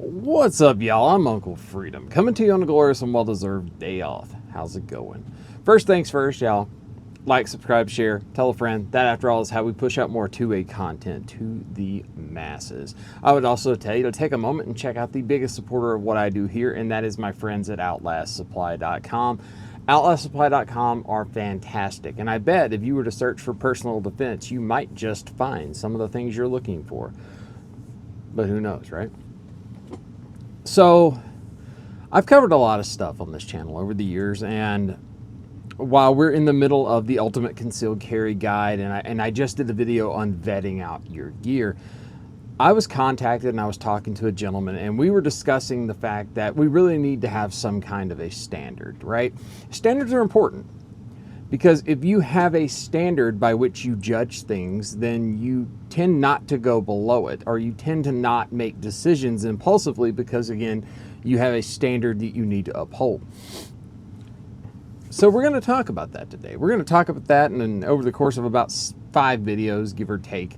What's up, y'all? I'm Uncle Freedom, coming to you on a glorious and well-deserved day off. How's it going? First things first, y'all. Like, subscribe, share, tell a friend. That, after all, is how we push out more 2A content to the masses. I would also tell you to take a moment and check out the biggest supporter of what I do here, and that is my friends at OutlastSupply.com. OutlastSupply.com are fantastic, and I bet if you were to search for personal defense, you might just find some of the things you're looking for. But who knows, right? So, I've covered a lot of stuff on this channel over the years, and while we're in the middle of the Ultimate Concealed Carry Guide, and I just did a video on vetting out your gear, I was contacted and I was talking to a gentleman, and we were discussing the fact that we really need to have some kind of a standard, right? Standards are important, because if you have a standard by which you judge things, then you tend not to go below it, or you tend to not make decisions impulsively because, again, you have a standard that you need to uphold. So we're going to talk about that today. We're going to talk about that and over the course of about 5 videos, give or take.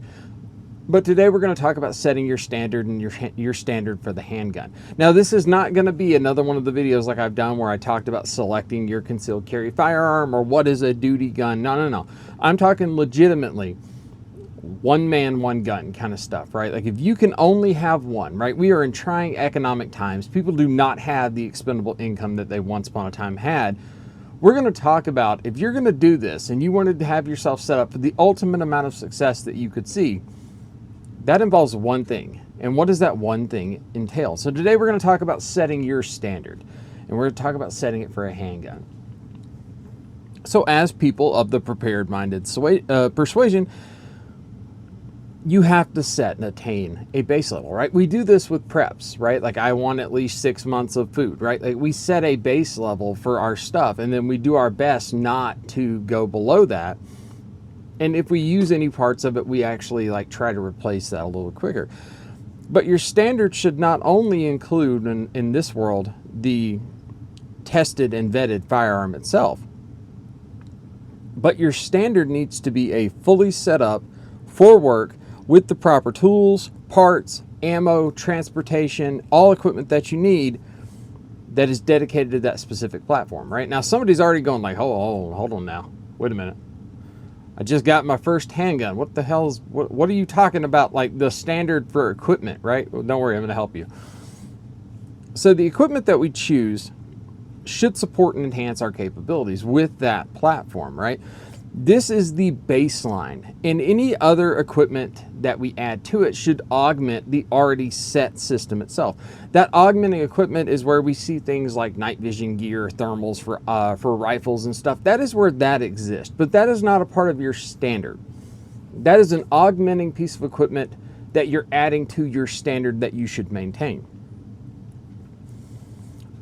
But today we're going to talk about setting your standard and your standard for the handgun. Now, this is not going to be another one of the videos like I've done where I talked about selecting your concealed carry firearm or what is a duty gun. No. I'm talking legitimately one man, one gun kind of stuff, right? Like if you can only have one, right? We are in trying economic times. People do not have the expendable income that they once upon a time had. We're going to talk about if you're going to do this and you wanted to have yourself set up for the ultimate amount of success that you could see, that involves one thing. And what does that one thing entail? So today we're going to talk about setting your standard. And we're going to talk about setting it for a handgun. So as people of the prepared-minded persuasion, you have to set and attain a base level, right? We do this with preps, right? Like I want at least 6 months of food, right? Like we set a base level for our stuff, and then we do our best not to go below that. And if we use any parts of it, we actually like try to replace that a little quicker. But your standard should not only include, in this world, the tested and vetted firearm itself, but your standard needs to be a fully set up for work with the proper tools, parts, ammo, transportation, all equipment that you need that is dedicated to that specific platform, right? Now, somebody's already going like, hold on now. Wait a minute. I just got my first handgun. What the hell is, what are you talking about? Like the standard for equipment, right? Well, don't worry, I'm going to help you. So the equipment that we choose should support and enhance our capabilities with that platform, right? This is the baseline, and any other equipment that we add to it should augment the already set system itself. That augmenting equipment is where we see things like night vision gear, thermals for rifles and stuff. That is where that exists, but that is not a part of your standard. That is an augmenting piece of equipment that you're adding to your standard that you should maintain.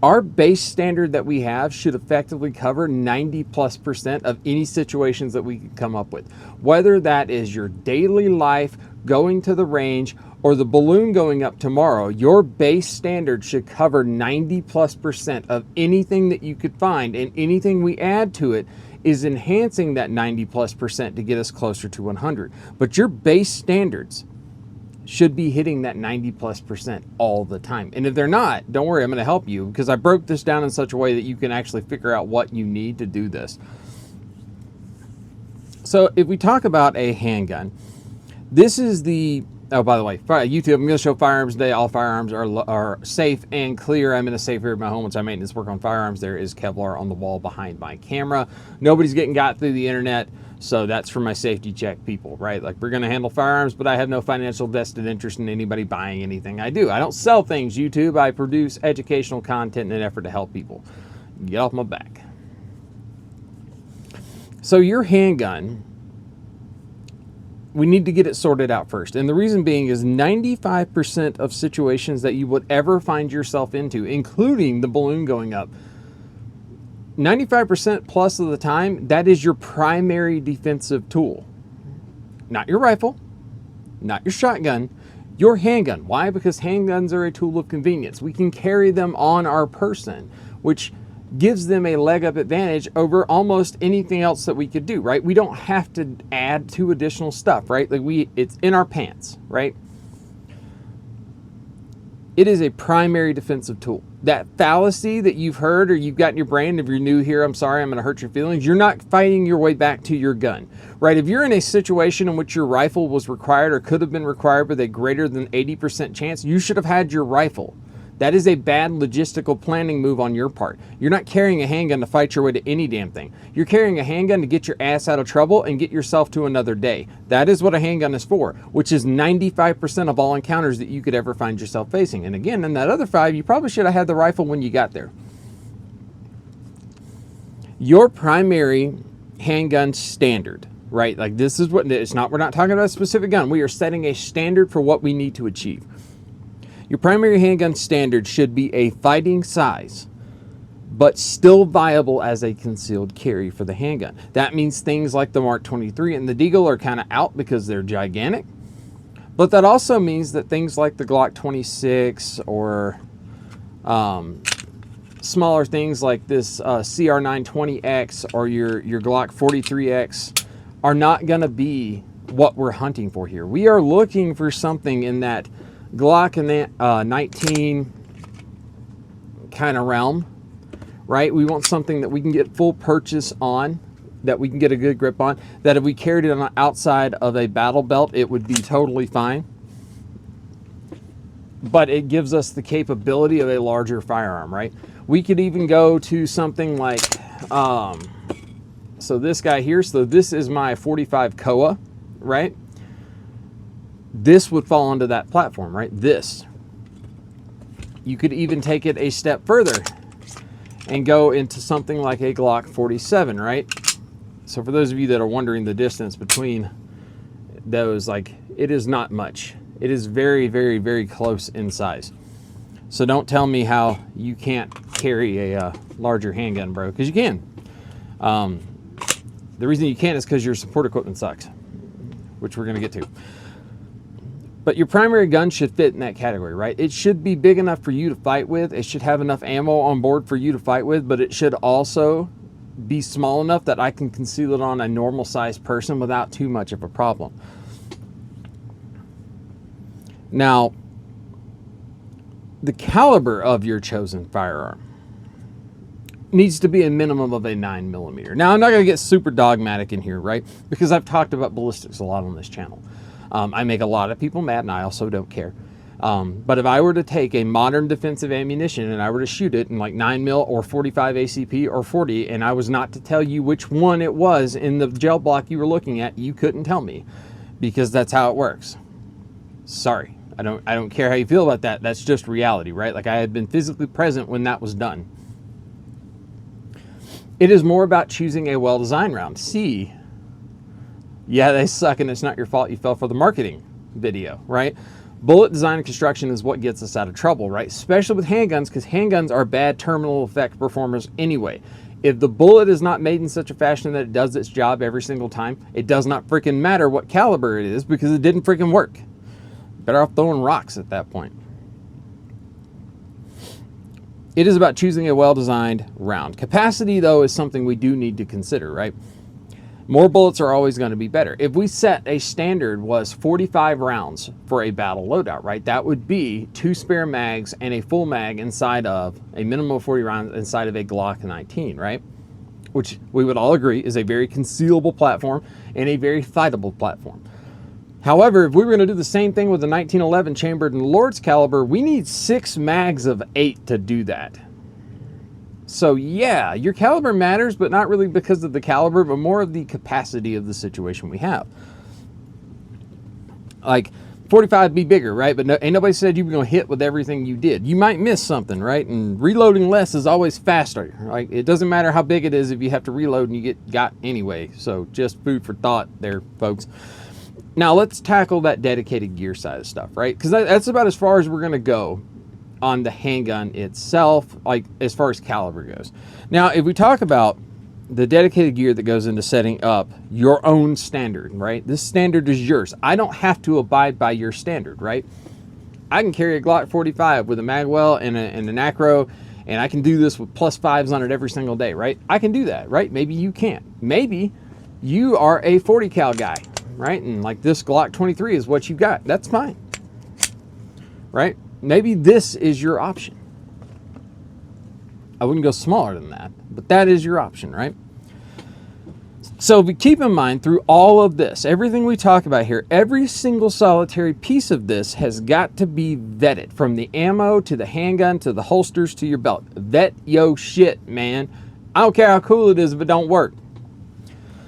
Our base standard that we have should effectively cover 90+% of any situations that we could come up with. Whether that is your daily life, going to the range, or the balloon going up tomorrow, your base standard should cover 90+% of anything that you could find, and anything we add to it is enhancing that 90+% to get us closer to 100. But your base standards should be hitting that 90+% all the time. And if they're not, don't worry, I'm going to help you, because I broke this down in such a way that you can actually figure out what you need to do this. So if we talk about a handgun, this is the, oh, by the way, YouTube, I'm going to show firearms today. All firearms are safe and clear. I'm in a safe area of my home, which I maintenance work on firearms. There is Kevlar on the wall behind my camera. Nobody's getting got through the internet. So that's for my safety check people, right? Like, we're going to handle firearms, but I have no financial vested interest in anybody buying anything I do. I don't sell things, YouTube. I produce educational content in an effort to help people. Get off my back. So your handgun, we need to get it sorted out first. And the reason being is 95% of situations that you would ever find yourself into, including the balloon going up, 95% plus of the time, that is your primary defensive tool. Not your rifle, not your shotgun, your handgun. Why? Because handguns are a tool of convenience. We can carry them on our person, which gives them a leg up advantage over almost anything else that we could do, right? We don't have to add 2 additional stuff, right? Like it's in our pants, right? It is a primary defensive tool. That fallacy that you've heard or you've got in your brain, if you're new here, I'm sorry, I'm going to hurt your feelings. You're not fighting your way back to your gun, right? If you're in a situation in which your rifle was required or could have been required with a greater than 80% chance, you should have had your rifle. That is a bad logistical planning move on your part. You're not carrying a handgun to fight your way to any damn thing. You're carrying a handgun to get your ass out of trouble and get yourself to another day. That is what a handgun is for, which is 95% of all encounters that you could ever find yourself facing. And again, in that other 5, you probably should have had the rifle when you got there. Your primary handgun standard, right? Like this is what it's not. We're not talking about a specific gun. We are setting a standard for what we need to achieve. Your primary handgun standard should be a fighting size, but still viable as a concealed carry for the handgun. That means things like the Mark 23 and the Deagle are kind of out because they're gigantic. But that also means that things like the Glock 26 or smaller things like this CR920X or your Glock 43X are not going to be what we're hunting for here. We are looking for something in that Glock and that 19 kind of realm, right? We want something that we can get full purchase on, that we can get a good grip on, that if we carried it on the outside of a battle belt, it would be totally fine. But it gives us the capability of a larger firearm, right? We could even go to something like, so this guy here, so this is my 45 Koa, right? This would fall onto that platform, right? This. You could even take it a step further and go into something like a Glock 47, right? So for those of you that are wondering the distance between those, like, it is not much. It is very, very, very close in size. So don't tell me how you can't carry a larger handgun, bro, because you can. The reason you can't is because your support equipment sucks, which we're going to get to. But your primary gun should fit in that category, right? It should be big enough for you to fight with. It should have enough ammo on board for you to fight with, but it should also be small enough that I can conceal it on a normal sized person without too much of a problem. Now, the caliber of your chosen firearm needs to be a minimum of a 9mm. Now, I'm not going to get super dogmatic in here, right? Because I've talked about ballistics a lot on this channel. I make a lot of people mad, and I also don't care. But if I were to take a modern defensive ammunition and I were to shoot it in like 9mm or 45 ACP or 40, and I was not to tell you which one it was in the gel block you were looking at, you couldn't tell me, because that's how it works. Sorry, I don't care how you feel about that. That's just reality, right? Like, I had been physically present when that was done. It is more about choosing a well-designed round. C, yeah, they suck, and it's not your fault you fell for the marketing video, right? Bullet design and construction is what gets us out of trouble, right? Especially with handguns, because handguns are bad terminal effect performers anyway. If the bullet is not made in such a fashion that it does its job every single time, it does not freaking matter what caliber it is, because it didn't freaking work. Better off throwing rocks at that point. It is about choosing a well-designed round. Capacity, though, is something we do need to consider, right? More bullets are always going to be better. If we set a standard was 45 rounds for a battle loadout, right? That would be 2 spare mags and a full mag inside of a minimum of 40 rounds inside of a Glock 19, right? Which we would all agree is a very concealable platform and a very fightable platform. However, if we were going to do the same thing with the 1911 chambered and Lord's caliber, we need 6 mags of 8 to do that. So yeah, your caliber matters, but not really because of the caliber, but more of the capacity of the situation we have. Like, 45 be bigger, right? But ain't nobody said you were going to hit with everything you did. You might miss something, right? And reloading less is always faster. Like, it doesn't matter how big it is if you have to reload and you get got anyway. So just food for thought there, folks. Now let's tackle that dedicated gear side of stuff, right? Because that's about as far as we're going to go on the handgun itself, like as far as caliber goes. Now, if we talk about the dedicated gear that goes into setting up your own standard, right? This standard is yours. I don't have to abide by your standard, right? I can carry a Glock 45 with a magwell and an acro, and I can do this with +5s on it every single day, right? I can do that, right? Maybe you can't. Maybe you are a 40 cal guy, right? And like this Glock 23 is what you got. That's fine, right? maybe this is your option. I wouldn't go smaller than that, but that is your option, right? So keep in mind, through all of this, everything we talk about here, every single solitary piece of this has got to be vetted, from the ammo to the handgun to the holsters to your belt. Vet yo shit, man. I don't care how cool it is if it don't work.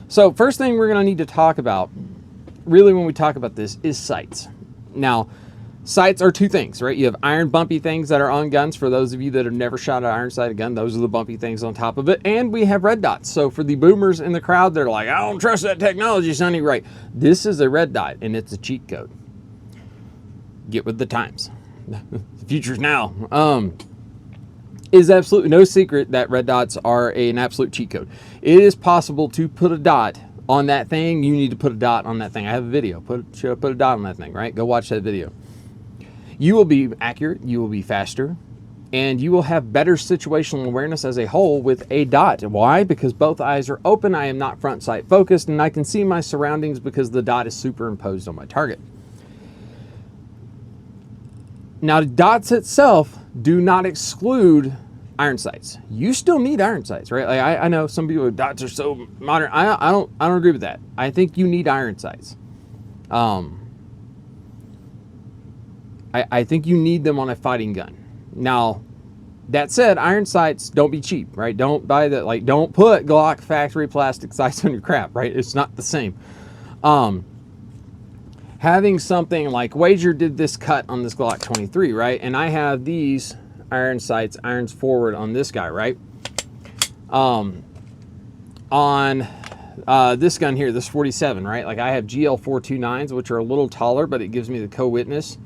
So first thing we're going to need to talk about, really when we talk about this, is sights. Now, sights are two things, right? You have iron bumpy things that are on guns. For those of you that have never shot an iron sighted gun, those are the bumpy things on top of it. And we have red dots. So for the boomers in the crowd, they're like, I don't trust that technology, Sonny. Right. This is a red dot, and it's a cheat code. Get with the times. The future's now. Is absolutely no secret that red dots are an absolute cheat code. It is possible to put a dot on that thing. You need to put a dot on that thing. I have a video. Put a dot on that thing, right? Go watch that video. You will be accurate, you will be faster, and you will have better situational awareness as a whole with a dot. Why? Because both eyes are open, I am not front sight focused, and I can see my surroundings because the dot is superimposed on my target. Now, dots itself do not exclude iron sights. You still need iron sights, right? Like I know some people, dots are so modern. I don't agree with that. I think you need iron sights. I think you need them on a fighting gun. Now, that said, iron sights, don't be cheap, right? Don't buy the, like, don't put Glock factory plastic sights on your crap, right? It's not the same. Having something like Wager did this cut on this Glock 23, right? And I have these iron sights, irons forward on this guy, right? On this gun here, this 47, right? Like I have GL 429s, which are a little taller, but it gives me the co-witness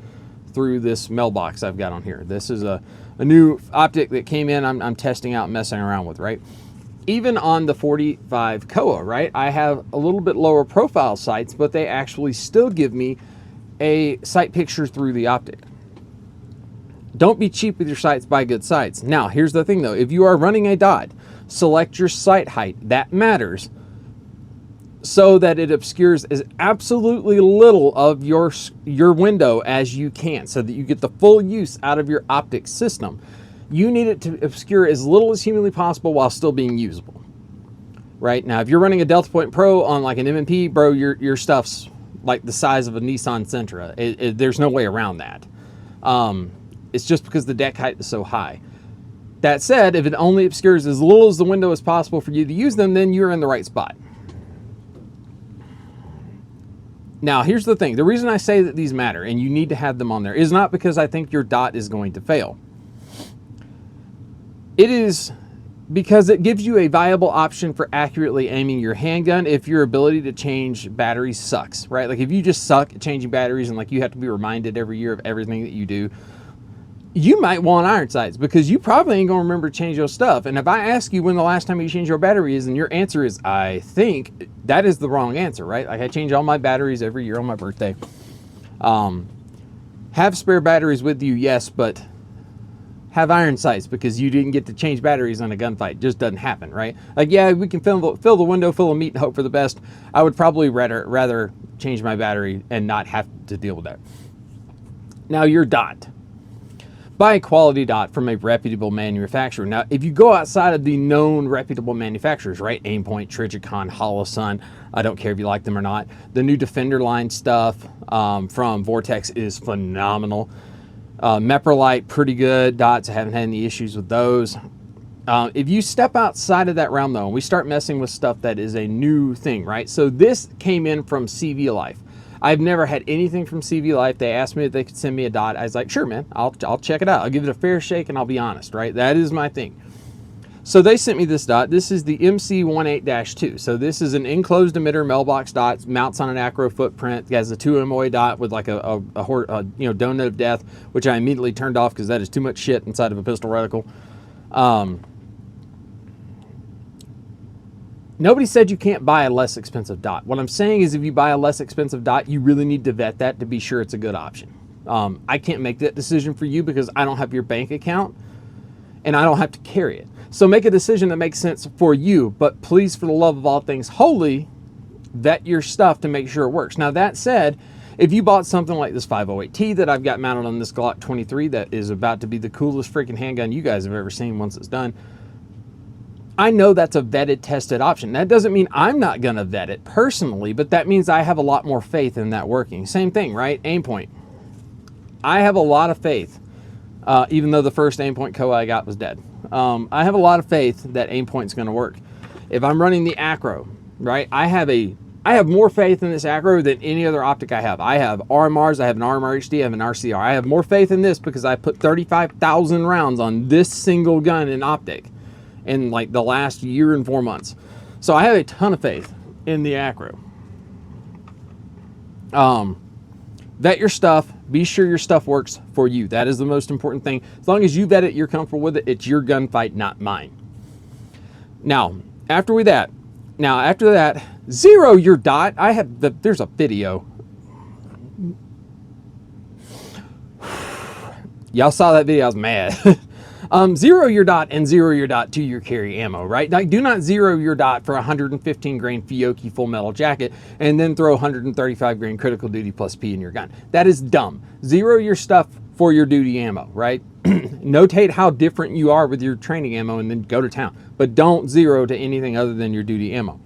through this mailbox I've got on here. This is a new optic that came in, I'm testing out, messing around with, right? Even on the 45 Koa, right? I have a little bit lower profile sights, but they actually still give me a sight picture through the optic. Don't be cheap with your sights, buy good sights. Now, here's the thing though. If you are running a dot, select your sight height. That matters, so that it obscures as absolutely little of your window as you can, so that you get the full use out of your optic system. You need it to obscure as little as humanly possible while still being usable. Right? Now, if you're running a Delta Point Pro on like an M&P, bro, your stuff's like the size of a Nissan Sentra. There's no way around that. It's just because the deck height is so high. That said, if it only obscures as little as the window as possible for you to use them, then you're in the right spot. Now, here's the thing. The reason I say that these matter and you need to have them on there is not because I think your dot is going to fail. It is because it gives you a viable option for accurately aiming your handgun if your ability to change batteries sucks, right? Like if you just suck at changing batteries and like you have to be reminded every year of everything that you do, you might want iron sights because you probably ain't gonna remember to change your stuff. And if I ask you when the last time you changed your battery is and your answer is, I think, that is the wrong answer, right? Like I change all my batteries every year on my birthday. Have spare batteries with you, yes, but have iron sights because you didn't get to change batteries on a gunfight. It just doesn't happen, right? Like, yeah, we can fill the window full of meat and hope for the best. I would probably rather change my battery and not have to deal with that. Now, your dot. Buy a quality dot from a reputable manufacturer. Now, if you go outside of the known reputable manufacturers, right? Aimpoint, Trijicon, Holosun, I don't care if you like them or not. The new Defender line stuff from Vortex is phenomenal. Meprolite, pretty good. Dots, I haven't had any issues with those. If you step outside of that realm, though, and we start messing with stuff that is a new thing, right? So this came in from CV Life. I've never had anything from CV Life. They asked me if they could send me a dot. I was like, sure, man, I'll check it out. I'll give it a fair shake and I'll be honest, right? That is my thing. So they sent me this dot. This is the MC18-2. So this is an enclosed emitter mailbox dot, mounts on an acro footprint. It has a 2 MOA dot with like a donut of death, which I immediately turned off because that is too much shit inside of a pistol reticle. Nobody said you can't buy a less expensive dot. What I'm saying is if you buy a less expensive dot, you really need to vet that to be sure it's a good option. I can't make that decision for you because I don't have your bank account and I don't have to carry it. So make a decision that makes sense for you, but please, for the love of all things holy, vet your stuff to make sure it works. Now, that said, If you bought something like this 508T that I've got mounted on this Glock 23 that is about to be the coolest freaking handgun you guys have ever seen once it's done, I know that's a vetted, tested option. That doesn't mean I'm not going to vet it personally, but that means I have a lot more faith in that working. Same thing, right? Aimpoint. I have a lot of faith, even though the first Aimpoint Koa I got was dead. I have a lot of faith that Aimpoint's going to work. If I'm running the Acro, right, I have more faith in this Acro than any other optic I have. I have RMRs, I have an RMR HD, I have an RCR. I have more faith in this because I put 35,000 rounds on this single gun in optic in like the last year and 4 months. So I have a ton of faith in the Acro. Vet your stuff. Be sure your stuff works for you. That is the most important thing. As long as you vet it, you're comfortable with it. It's your gunfight, not mine. Now, after that, zero your dot. There's a video. Y'all saw that video, I was mad. Zero your dot and zero your dot to your carry ammo, right? Like, do not zero your dot for 115 grain Fiocchi full metal jacket and then throw 135 grain critical duty plus P in your gun. That is dumb. Zero your stuff for your duty ammo, right? Notate how different you are with your training ammo and then go to town. But don't zero to anything other than your duty ammo.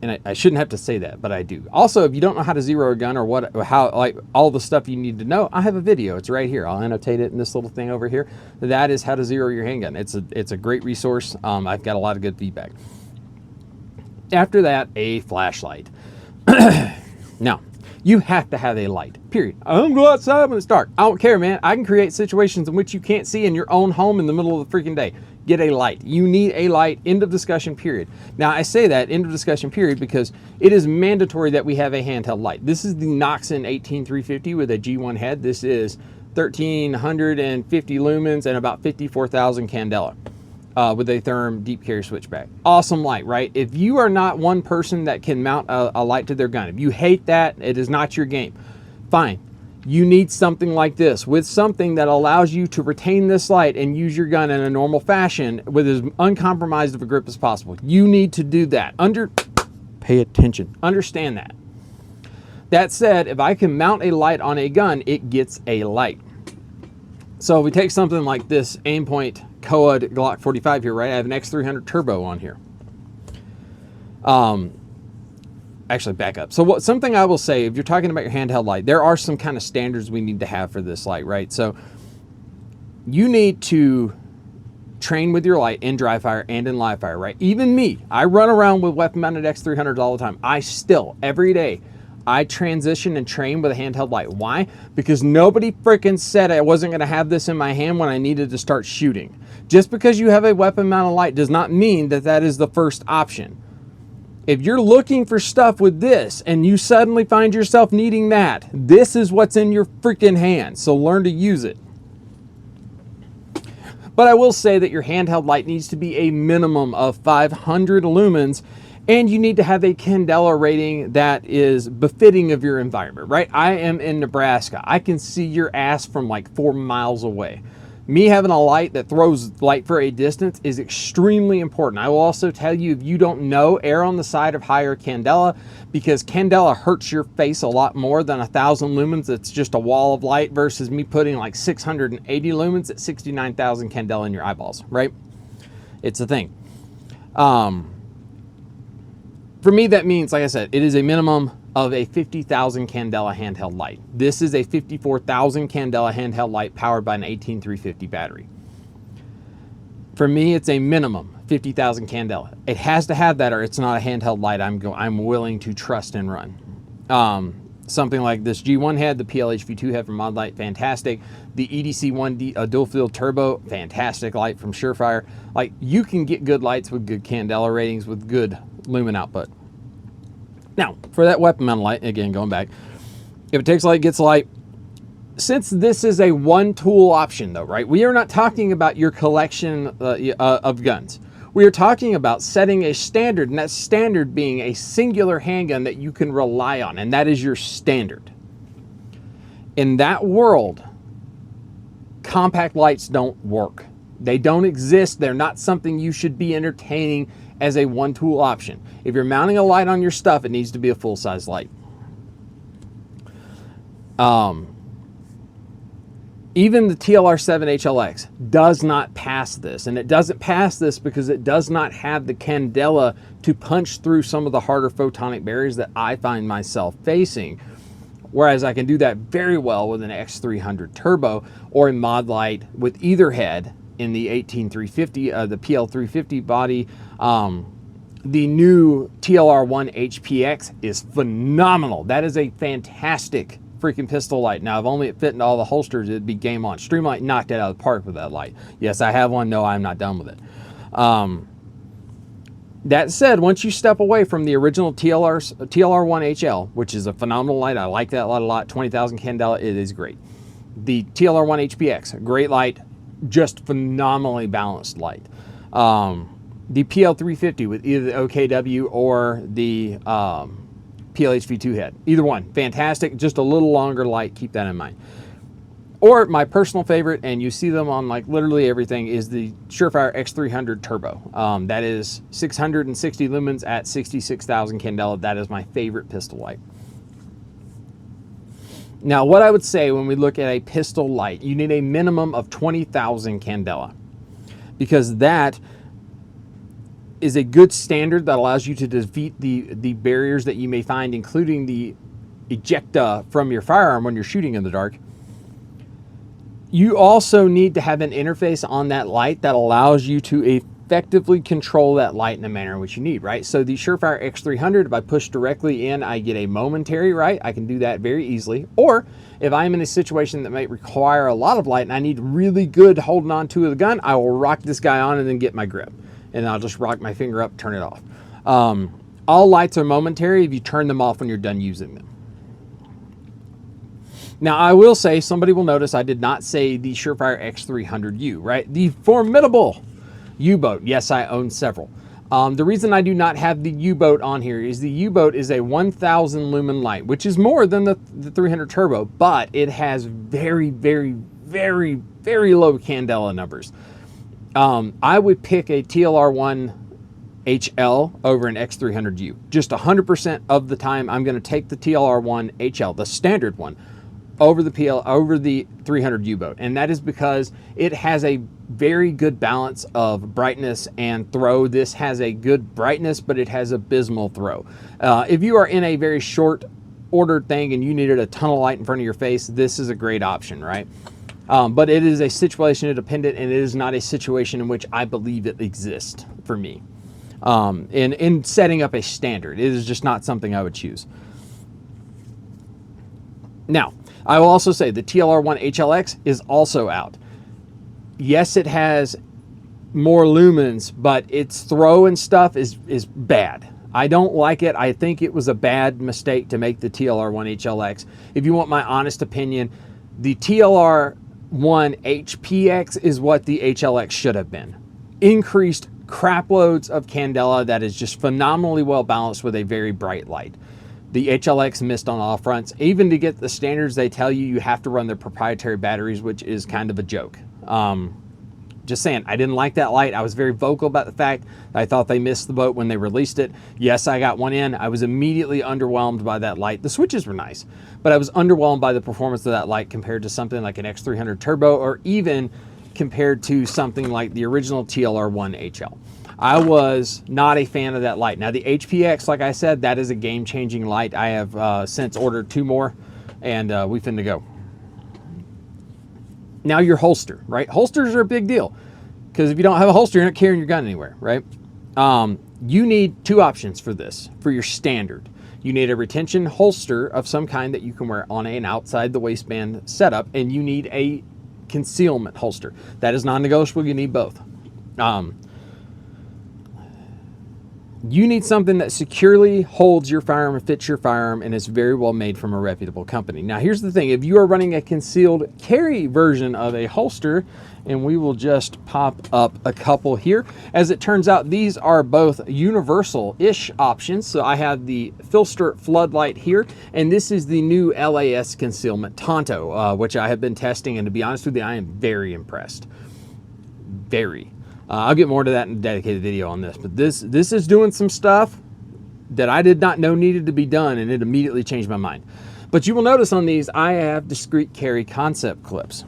And I shouldn't have to say that, but I do. Also, if you don't know how to zero a gun or how, like all the stuff you need to know, I have a video. It's right here. I'll annotate it in this little thing over here. That is how to zero your handgun. It's a great resource. I've got a lot of good feedback. After that, a flashlight. Now, you have to have a light, period. I don't go outside when it's dark. I don't care, man. I can create situations in which you can't see in your own home in the middle of the freaking day. Get a light. You need a light. End of discussion, period. Now, I say that, end of discussion, period, because it is mandatory that we have a handheld light. This is the Noxon 18350 with a G1 head. This is 1,350 lumens and about 54,000 candela with a therm deep carry switchback. Awesome light, right? If you are not one person that can mount a light to their gun, if you hate that, it is not your game, fine. You need something like this, with something that allows you to retain this light and use your gun in a normal fashion with as uncompromised of a grip as possible. You need to do that. Pay attention. Understand that. That said, if I can mount a light on a gun, it gets a light. So if we take something like this Aimpoint Koa Glock 45 here, right? I have an X300 Turbo on here. Actually, back up. So something I will say, if you're talking about your handheld light, there are some kind of standards we need to have for this light, right? So you need to train with your light in dry fire and in live fire, right? Even me, I run around with weapon mounted X300s all the time. I still, every day, I transition and train with a handheld light. Why? Because nobody freaking said I wasn't going to have this in my hand when I needed to start shooting. Just because you have a weapon mounted light does not mean that that is the first option. If you're looking for stuff with this and you suddenly find yourself needing that, this is what's in your freaking hand. So learn to use it. But I will say that your handheld light needs to be a minimum of 500 lumens, and you need to have a candela rating that is befitting of your environment, right? I am in Nebraska. I can see your ass from like 4 miles away. Me having a light that throws light for a distance is extremely important. I will also tell you, if you don't know, err on the side of higher candela, because candela hurts your face a lot more than 1,000 lumens. It's just a wall of light versus me putting like 680 lumens at 69,000 candela in your eyeballs, right? It's a thing. For me, that means, like I said, it is a minimum of a 50,000 candela handheld light. This is a 54,000 candela handheld light powered by an 18350 battery. For me, it's a minimum 50,000 candela. It has to have that, or it's not a handheld light I'm willing to trust and run. Something like this G1 head, the PLH V2 head from Modlight, fantastic. The EDC1D dual field turbo, fantastic light from Surefire. Like, you can get good lights with good candela ratings with good lumen output. Now, for that weapon mounted light, again, going back, if it takes light, gets light. Since this is a one-tool option, though, right? We are not talking about your collection of guns. We are talking about setting a standard, and that standard being a singular handgun that you can rely on, and that is your standard. In that world, compact lights don't work. They don't exist. They're not something you should be entertaining as a one-tool option. If you're mounting a light on your stuff, it needs to be a full-size light. Even the TLR7 HLX does not pass this, and it doesn't pass this because it does not have the candela to punch through some of the harder photonic barriers that I find myself facing. Whereas I can do that very well with an X300 Turbo or a mod light with either head in the 18350, the PL350 body. The new TLR1 HPX is phenomenal. That is a fantastic freaking pistol light. Now, if only it fit into all the holsters, it'd be game on. Streamlight knocked it out of the park with that light. Yes, I have one. No, I'm not done with it. That said, once you step away from the original TLR1 HL, which is a phenomenal light, I like that light a lot, 20,000 candela, it is great. The TLR1 HPX, great light, just phenomenally balanced light. The PL350 with either the OKW or the PLHV2 head. Either one, fantastic, just a little longer light, keep that in mind. Or my personal favorite, and you see them on like literally everything, is the Surefire X300 Turbo. That is 660 lumens at 66,000 candela. That is my favorite pistol light. Now, what I would say when we look at a pistol light, you need a minimum of 20,000 candela, because that is a good standard that allows you to defeat the barriers that you may find, including the ejecta from your firearm when you're shooting in the dark. You also need to have an interface on that light that allows you to effectively control that light in the manner in which you need, right? So the Surefire X300, if I push directly in, I get a momentary, right? I can do that very easily. Or if I'm in a situation that might require a lot of light and I need really good holding on to the gun, I will rock this guy on and then get my grip. And I'll just rock my finger up, turn it off. All lights are momentary if you turn them off when you're done using them. Now, I will say, somebody will notice I did not say the Surefire X300U, right? The formidable U-boat. Yes, I own several. The reason I do not have the U-boat on here is the U-boat is a 1,000 lumen light, which is more than the 300 Turbo, but it has very, very, very, very low candela numbers. I would pick a TLR1 HL over an X300U. Just 100% of the time, I'm going to take the TLR1 HL, the standard one, over the 300 U-boat, and that is because it has a very good balance of brightness and throw. This has a good brightness, but it has abysmal throw. If you are in a very short ordered thing and you needed a ton of light in front of your face, this is a great option, right? But it is a situation dependent, and it is not a situation in which I believe it exists for me. In setting up a standard, it is just not something I would choose. Now, I will also say the TLR1 HLX is also out. Yes, it has more lumens, but its throw and stuff is bad. I don't like it. I think it was a bad mistake to make the TLR1 HLX. If you want my honest opinion, the TLR1 HPX is what the HLX should have been. Increased crap loads of candela that is just phenomenally well balanced with a very bright light. The HLX missed on all fronts. Even to get the standards, they tell you you have to run their proprietary batteries, which is kind of a joke. Just saying, I didn't like that light. I was very vocal about the fact that I thought they missed the boat when they released it. Yes, I got one in. I was immediately underwhelmed by that light. The switches were nice, but I was underwhelmed by the performance of that light compared to something like an X300 Turbo, or even compared to something like the original TLR1 HL. I was not a fan of that light. Now the HPX, like I said, that is a game-changing light. I have since ordered 2 more, and we finna go. Now your holster, right? Holsters are a big deal, because if you don't have a holster, you're not carrying your gun anywhere, right? You need 2 options for this, for your standard. You need a retention holster of some kind that you can wear on an outside the waistband setup, and you need a concealment holster. That is non-negotiable. You need both. You need something that securely holds your firearm and fits your firearm and is very well made from a reputable company. Now, here's the thing. If you are running a concealed carry version of a holster, and we will just pop up a couple here. As it turns out, these are both universal-ish options. So I have the Filster Floodlight here, and this is the new LAS Concealment Tonto, which I have been testing, and to be honest with you, I am very impressed. Very. I'll get more to that in a dedicated video on this, but this is doing some stuff that I did not know needed to be done, and it immediately changed my mind. But you will notice on these, I have discrete carry concept clips.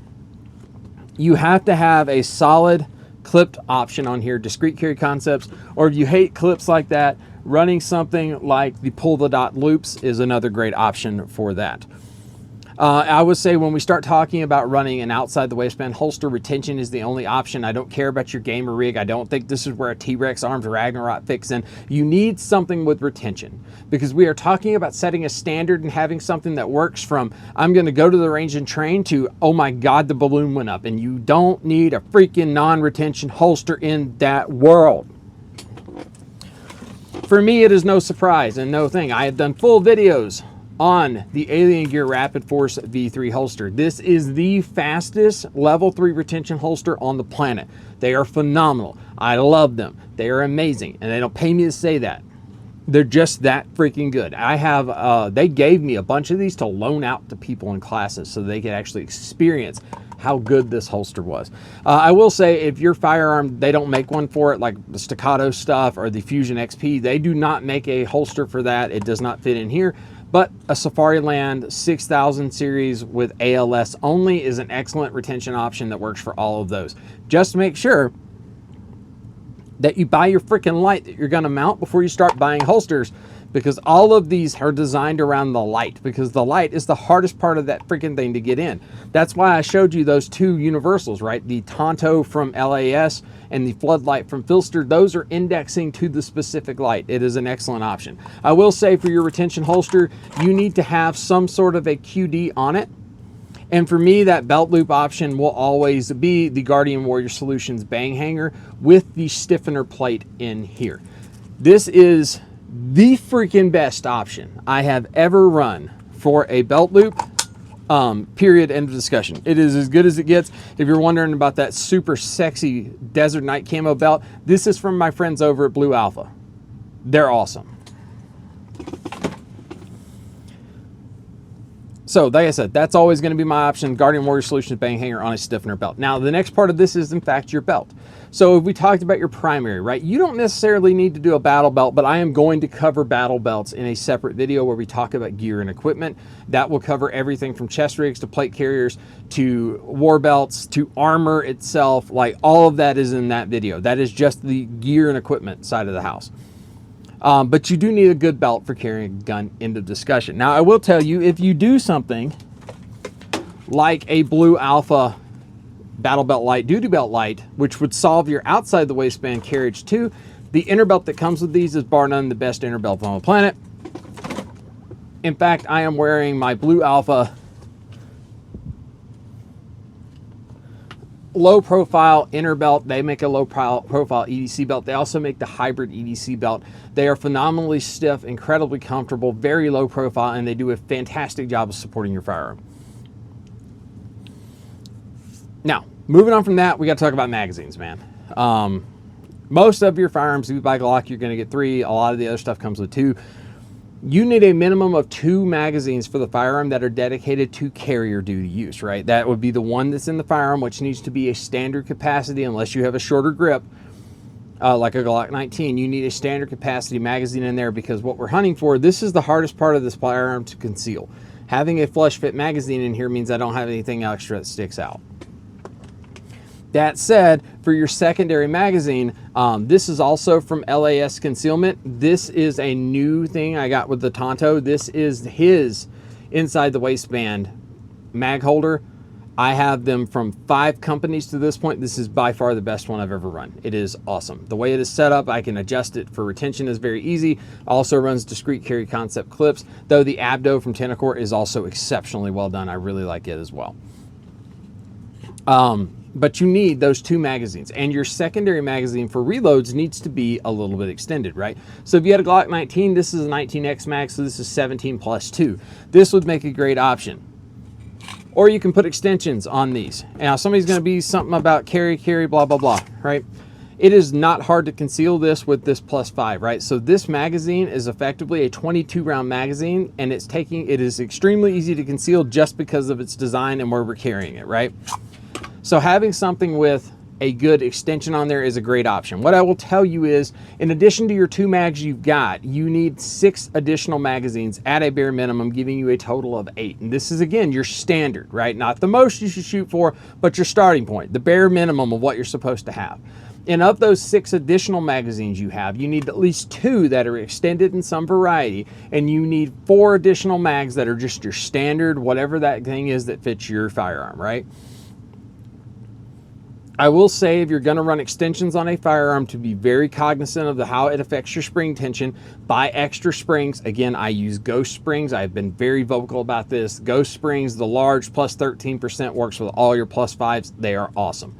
You have to have a solid clipped option on here, discrete carry concepts, or if you hate clips like that, running something like the pull the dot loops is another great option for that. I would say when we start talking about running an outside the waistband holster, retention is the only option. I don't care about your gamer rig. I don't think this is where a T-Rex Arms Ragnarok fits in. You need something with retention, because we are talking about setting a standard and having something that works from I'm going to go to the range and train to oh my god, the balloon went up. And you don't need a freaking non-retention holster in that world. For me, it is no surprise and no thing. I have done full videos on the Alien Gear Rapid Force V3 holster. This is the fastest level 3 retention holster on the planet. They are phenomenal. I love them. They are amazing, and they don't pay me to say that. They're just that freaking good. I have, they gave me a bunch of these to loan out to people in classes so they could actually experience how good this holster was. I will say, if your firearm, they don't make one for it, like the Staccato stuff or the Fusion XP, they do not make a holster for that. It does not fit in here. But a Safariland 6000 series with ALS only is an excellent retention option that works for all of those. Just make sure that you buy your freaking light that you're going to mount before you start buying holsters, because all of these are designed around the light, because the light is the hardest part of that freaking thing to get in. That's why I showed you those two universals, right? The Tonto from LAS and the floodlight from Filster. Those are indexing to the specific light. It is an excellent option. I will say, for your retention holster, you need to have some sort of a QD on it. And for me, that belt loop option will always be the Guardian Warrior Solutions bang hanger with the stiffener plate in here. This is the freaking best option I have ever run for a belt loop. Period, end of discussion. It is as good as it gets. If you're wondering about that super sexy Desert Night camo belt, this is from my friends over at Blue Alpha. They're awesome. So, like I said, that's always going to be my option. Guardian Warrior Solutions bang hanger on a stiffener belt. Now, the next part of this is, in fact, your belt. So, if we talked about your primary, right, you don't necessarily need to do a battle belt, but I am going to cover battle belts in a separate video where we talk about gear and equipment. That will cover everything from chest rigs to plate carriers to war belts to armor itself. Like, all of that is in that video. That is just the gear and equipment side of the house. But you do need a good belt for carrying a gun, end of discussion. Now, I will tell you, if you do something like a Blue Alpha Battle Belt Light, Duty Belt Light, which would solve your outside the waistband carriage too, the inner belt that comes with these is bar none the best inner belt on the planet. In fact, I am wearing my Blue Alpha low profile inner belt. They make a low profile EDC belt. They also make the hybrid EDC belt. They are phenomenally stiff, incredibly comfortable, very low profile, and they do a fantastic job of supporting your firearm. Now, moving on from that, we got to talk about magazines, man. Most of your firearms, if you buy Glock, you're going to get 3. A lot of the other stuff comes with 2. You need a minimum of 2 magazines for the firearm that are dedicated to carrier duty use, right? That would be the one that's in the firearm, which needs to be a standard capacity unless you have a shorter grip, like a Glock 19. You need a standard capacity magazine in there, because what we're hunting for, this is the hardest part of this firearm to conceal. Having a flush fit magazine in here means I don't have anything extra that sticks out. That said, for your secondary magazine, this is also from LAS Concealment. This is a new thing I got with the Tonto. This is his inside the waistband mag holder. I have them from 5 companies to this point. This is by far the best one I've ever run. It is awesome. The way it is set up, I can adjust it for retention is very easy. Also runs discrete carry concept clips, though the Abdo from Tenacore is also exceptionally well done. I really like it as well. But you need those 2 magazines, and your secondary magazine for reloads needs to be a little bit extended, right? So if you had a Glock 19, this is a 19X mag, so this is 17 plus 2. This would make a great option. Or you can put extensions on these. Now, somebody's going to be something about carry, blah, blah, blah, right? It is not hard to conceal this with this +5, right? So this magazine is effectively a 22 round magazine, and it is extremely easy to conceal just because of its design and where we're carrying it, right? So having something with a good extension on there is a great option. What I will tell you is, in addition to your 2 mags you've got, you need 6 additional magazines at a bare minimum, giving you a total of 8. And this is, again, your standard, right? Not the most you should shoot for, but your starting point, the bare minimum of what you're supposed to have. And of those 6 additional magazines you have, you need at least 2 that are extended in some variety, and you need 4 additional mags that are just your standard, whatever that thing is that fits your firearm, right? I will say, if you're going to run extensions on a firearm, to be very cognizant of how it affects your spring tension. Buy extra springs. Again, I use Ghost springs. I've been very vocal about this. Ghost springs, the large plus 13%, works with all your plus 5s. They are awesome.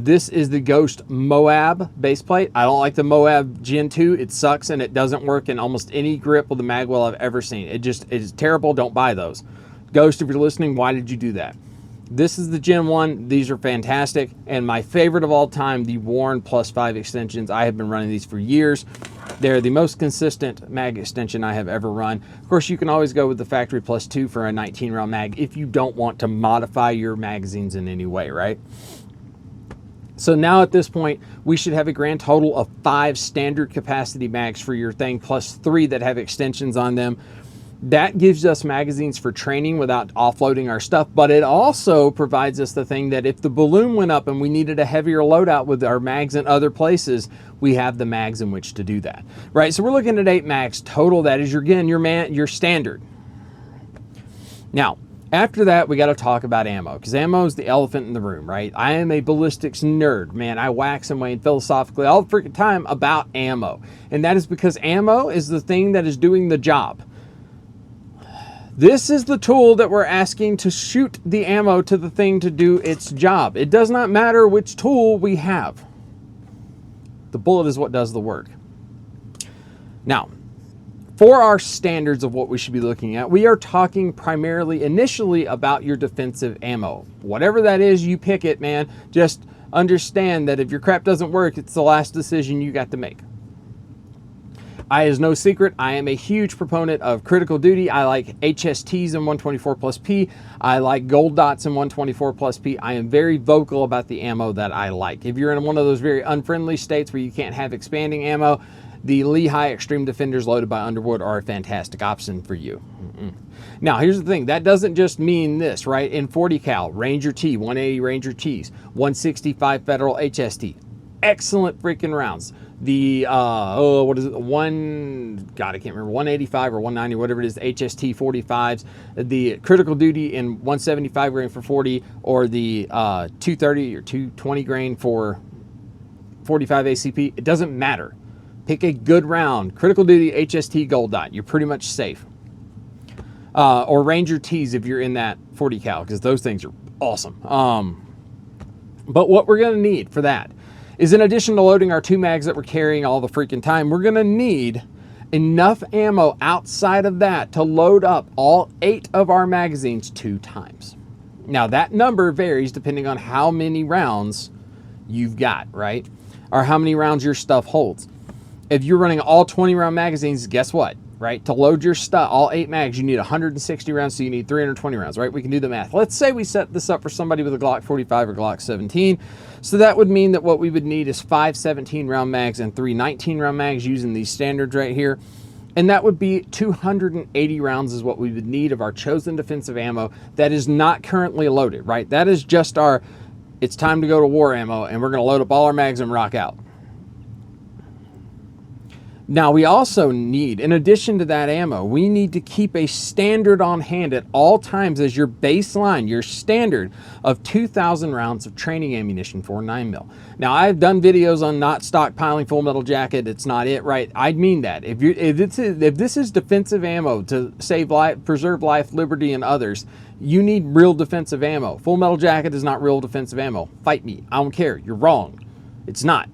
This is the Ghost Moab base plate. I don't like the Moab Gen 2. It sucks, and it doesn't work in almost any grip with a magwell I've ever seen. It is terrible. Don't buy those. Ghost, if you're listening, why did you do that? This is the Gen 1. These are fantastic. And my favorite of all time, the Warren plus 5 extensions. I have been running these for years. They're the most consistent mag extension I have ever run. Of course, you can always go with the factory plus 2 for a 19 round mag if you don't want to modify your magazines in any way, right? So now at this point, we should have a grand total of 5 standard capacity mags for your thing, plus 3 that have extensions on them. That gives us magazines for training without offloading our stuff, but it also provides us the thing that if the balloon went up and we needed a heavier loadout with our mags in other places, we have the mags in which to do that, right? So we're looking at 8 mags total. That is, your standard. Now, after that, we got to talk about ammo, because ammo is the elephant in the room, right? I am a ballistics nerd, man. I wax and wane philosophically all the freaking time about ammo, and that is because ammo is the thing that is doing the job. This is the tool that we're asking to shoot the ammo to the thing to do its job. It does not matter which tool we have. The bullet is what does the work. Now, for our standards of what we should be looking at, we are talking primarily initially about your defensive ammo. Whatever that is, you pick it, man. Just understand that if your crap doesn't work, it's the last decision you got to make. Is no secret, I am a huge proponent of critical duty. I like HSTs in 124 plus P. I like gold dots in 124 plus P. I am very vocal about the ammo that I like. If you're in one of those very unfriendly states where you can't have expanding ammo, the Lehigh Extreme Defenders loaded by Underwood are a fantastic option for you. Now, here's the thing. That doesn't just mean this, right? In 40 cal, Ranger T, 180 Ranger Ts, 165 Federal HST. Excellent freaking rounds. The, what is it? I can't remember, 185 or 190, whatever it is, HST 45s, the critical duty in 175 grain for 40, or the 230 or 220 grain for 45 ACP. It doesn't matter. Pick a good round. Critical duty HST gold dot. You're pretty much safe. Or Ranger Ts if you're in that 40 cal, because those things are awesome. But what we're going to need for that is, in addition to loading our 2 mags that we're carrying all the freaking time, we're going to need enough ammo outside of that to load up all 8 of our magazines 2 times. Now, that number varies depending on how many rounds you've got, right? Or how many rounds your stuff holds. If you're running all 20 round magazines, guess what? Right? To load your stuff, all 8 mags, you need 160 rounds, so you need 320 rounds, right? We can do the math. Let's say we set this up for somebody with a Glock 45 or Glock 17. So that would mean that what we would need is 5 17-round mags and 3 19-round mags using these standards right here. And that would be 280 rounds is what we would need of our chosen defensive ammo that is not currently loaded, right? That is just our, it's time to go to war ammo, and we're going to load up all our mags and rock out. Now, we also need, in addition to that ammo, we need to keep a standard on hand at all times as your baseline, your standard of 2,000 rounds of training ammunition for 9mm. Now, I've done videos on not stockpiling Full Metal Jacket. It's not it, right? I mean that. If this is defensive ammo to save life, preserve life, liberty, and others, you need real defensive ammo. Full Metal Jacket is not real defensive ammo. Fight me. I don't care. You're wrong. It's not.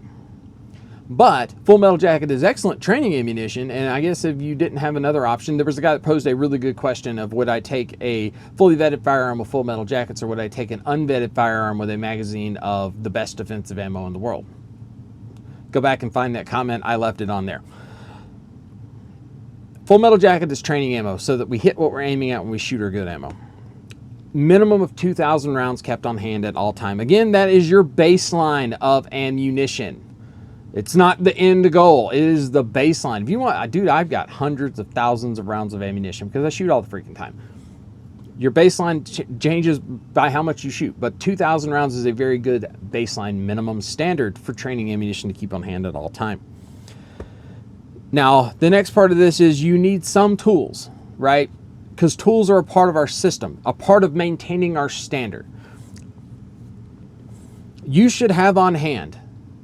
But Full Metal Jacket is excellent training ammunition, and I guess if you didn't have another option, there was a guy that posed a really good question of, would I take a fully vetted firearm with Full Metal Jackets, or would I take an unvetted firearm with a magazine of the best defensive ammo in the world? Go back and find that comment. I left it on there. Full Metal Jacket is training ammo so that we hit what we're aiming at when we shoot our good ammo. minimum of 2,000 rounds kept on hand at all time. Again, that is your baseline of ammunition. It's not the end goal. It is the baseline. If you want, dude, I've got hundreds of thousands of rounds of ammunition because I shoot all the freaking time. Your baseline changes by how much you shoot, but 2,000 rounds is a very good baseline minimum standard for training ammunition to keep on hand at all time. Now, the next part of this is you need some tools, right? Because tools are a part of our system, a part of maintaining our standard. You should have on hand,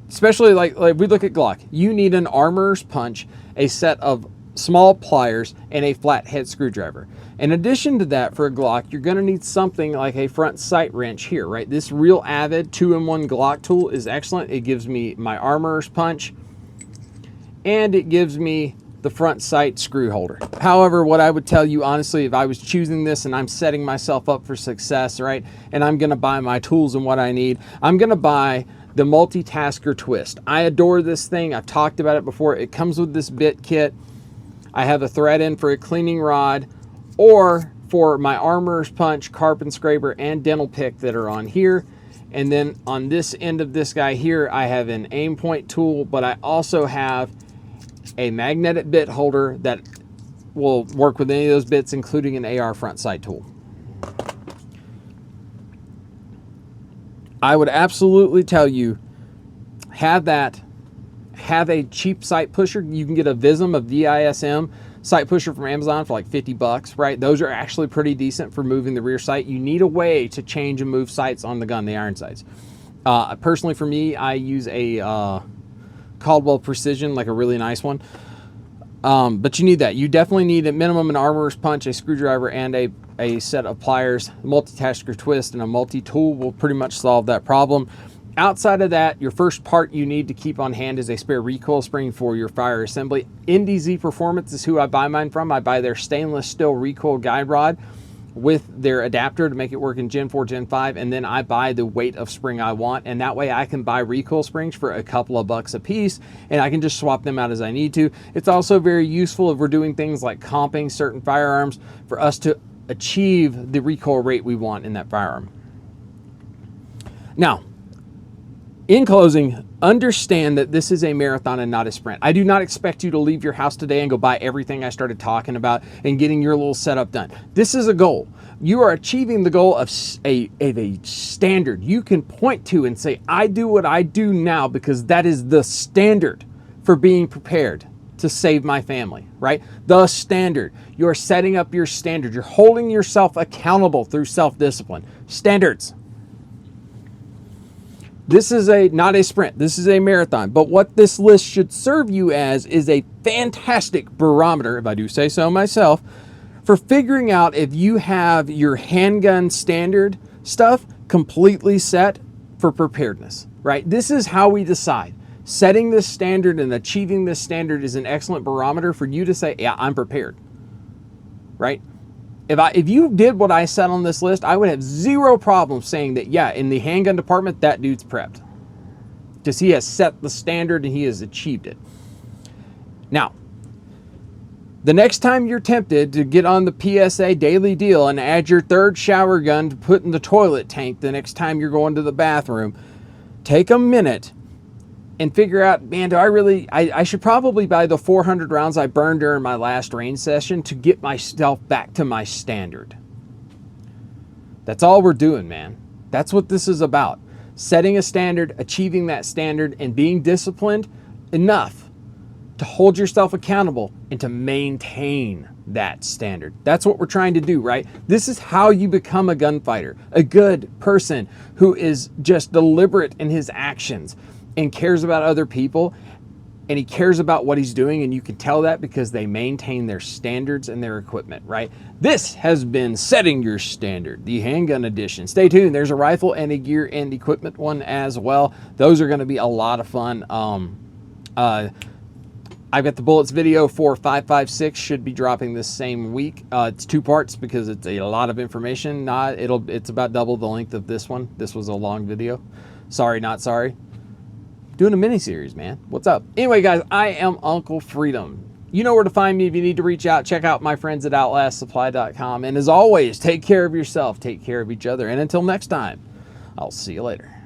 especially like we look at Glock, you need an armorer's punch, a set of small pliers, and a flathead screwdriver. In addition to that, for a Glock, you're going to need something like a front sight wrench here, right? This Real Avid 2-in-1 Glock tool is excellent. It gives me my armorer's punch, and it gives me the front sight screw holder. However, what I would tell you honestly, if I was choosing this and I'm setting myself up for success, right, and I'm going to buy my tools and what I need, I'm going to buy the multitasker twist. I adore this thing. I've talked about it before. It comes with this bit kit. I have a thread in for a cleaning rod, or for my armorer's punch, carpet scraper, and dental pick that are on here. And then on this end of this guy here, I have an aim point tool, but I also have a magnetic bit holder that will work with any of those bits, including an AR front sight tool. I would absolutely tell you, have that. Have a cheap sight pusher. You can get a Vism, a VISM sight pusher from Amazon for like 50 bucks, right? Those are actually pretty decent for moving the rear sight. You need a way to change and move sights on the gun, the iron sights. Personally, for me, I use a Caldwell Precision, like a really nice one. But you need that. You definitely need at minimum an armorer's punch, a screwdriver, and a set of pliers. Multitasker twist and a multi-tool will pretty much solve that problem. Outside of that, your first part you need to keep on hand is a spare recoil spring for your fire assembly. NDZ Performance is who I buy mine from. I buy their stainless steel recoil guide rod with their adapter to make it work in Gen 4, Gen 5, and then I buy the weight of spring I want, and that way I can buy recoil springs for a couple of bucks a piece, and I can just swap them out as I need to. It's also very useful if we're doing things like comping certain firearms for us to achieve the recoil rate we want in that firearm. Now, in closing, understand that this is a marathon and not a sprint. I do not expect you to leave your house today and go buy everything I started talking about and getting your little setup done. This is a goal. You are achieving the goal of a standard you can point to and say, I do what I do now because that is the standard for being prepared to save my family, right? The standard. You're setting up your standard. You're holding yourself accountable through self-discipline. Standards. This is not a sprint, this is a marathon. But what this list should serve you as is a fantastic barometer, if I do say so myself, for figuring out if you have your handgun standard stuff completely set for preparedness, right? This is how we decide. Setting this standard and achieving this standard is an excellent barometer for you to say, yeah, I'm prepared, right? If you did what I said on this list, I would have zero problem saying that, yeah, in the handgun department, that dude's prepped. Because he has set the standard and he has achieved it. Now, the next time you're tempted to get on the PSA daily deal and add your third shower gun to put in the toilet tank the next time you're going to the bathroom, take a minute and figure out, man, I should probably buy the 400 rounds I burned during my last range session to get myself back to my standard. That's all we're doing, man. That's what this is about. Setting a standard, achieving that standard, and being disciplined enough to hold yourself accountable and to maintain that standard. That's what we're trying to do, right? This is how you become a gunfighter, a good person who is just deliberate in his actions and cares about other people, and he cares about what he's doing, and you can tell that because they maintain their standards and their equipment, right? This has been Setting Your Standard, the handgun edition. Stay tuned. There's a rifle and a gear and equipment one as well. Those are going to be a lot of fun. I've got the bullets video for 5.56, should be dropping this same week. It's 2 parts because it's a lot of information. It's about double the length of this one. This was a long video. Sorry, not sorry. Doing a mini series, man. What's up? Anyway, guys, I am Uncle Freedom. You know where to find me if you need to reach out. Check out my friends at outlastsupply.com. And as always, take care of yourself, take care of each other. And until next time, I'll see you later.